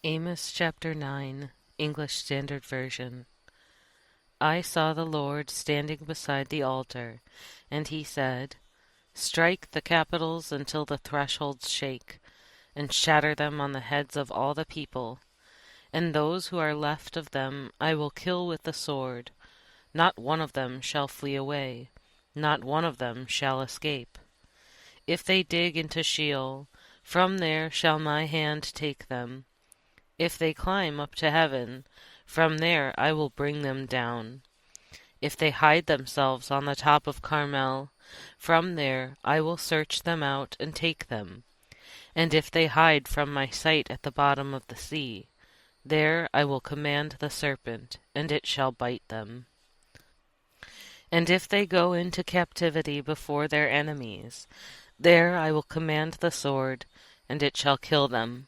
Amos chapter 9, English Standard Version. I saw the Lord standing beside the altar, and he said, "Strike the capitals until the thresholds shake, and shatter them on the heads of all the people. And those who are left of them I will kill with the sword. Not one of them shall flee away, not one of them shall escape. If they dig into Sheol, from there shall my hand take them. If they climb up to heaven, from there I will bring them down. If they hide themselves on the top of Carmel, from there I will search them out and take them. And if they hide from my sight at the bottom of the sea, there I will command the serpent, and it shall bite them. And if they go into captivity before their enemies, there I will command the sword, and it shall kill them.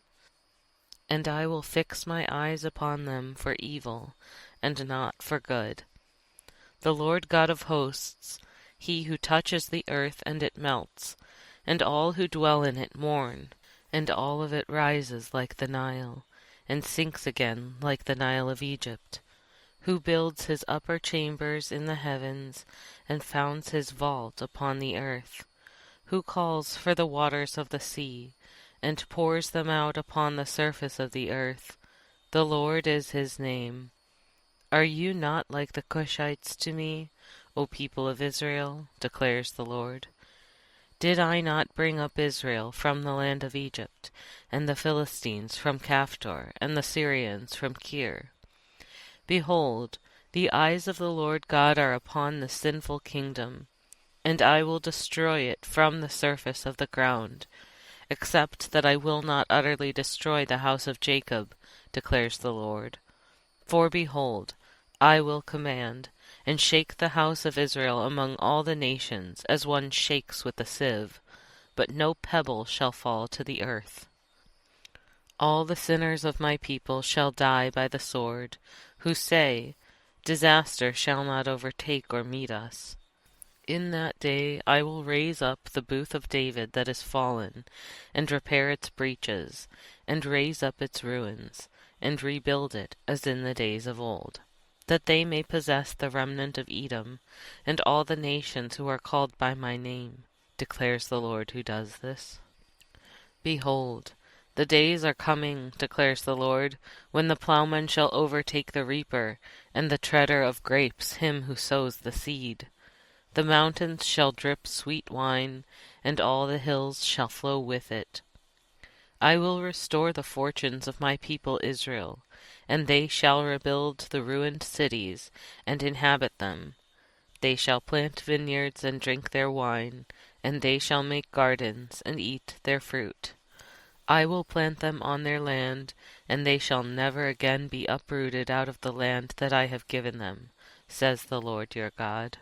And I will fix my eyes upon them for evil, and not for good. The Lord God of hosts, he who touches the earth and it melts, and all who dwell in it mourn, and all of it rises like the Nile, and sinks again like the Nile of Egypt, who builds his upper chambers in the heavens, and founds his vault upon the earth, who calls for the waters of the sea, and pours them out upon the surface of the earth. The Lord is his name. Are you not like the Cushites to me, O people of Israel? Declares the Lord. Did I not bring up Israel from the land of Egypt, and the Philistines from Caphtor, and the Syrians from Kir? Behold, the eyes of the Lord God are upon the sinful kingdom, and I will destroy it from the surface of the ground, except that I will not utterly destroy the house of Jacob, declares the Lord. For behold, I will command, and shake the house of Israel among all the nations, as one shakes with a sieve, but no pebble shall fall to the earth. All the sinners of my people shall die by the sword, who say, Disaster shall not overtake or meet us. In that day I will raise up the booth of David that is fallen, and repair its breaches, and raise up its ruins, and rebuild it as in the days of old, that they may possess the remnant of Edom, and all the nations who are called by my name, declares the Lord who does this. Behold, the days are coming, declares the Lord, when the plowman shall overtake the reaper, and the treader of grapes him who sows the seed. The mountains shall drip sweet wine, and all the hills shall flow with it. I will restore the fortunes of my people Israel, and they shall rebuild the ruined cities, and inhabit them. They shall plant vineyards and drink their wine, and they shall make gardens and eat their fruit. I will plant them on their land, and they shall never again be uprooted out of the land that I have given them, says the Lord your God.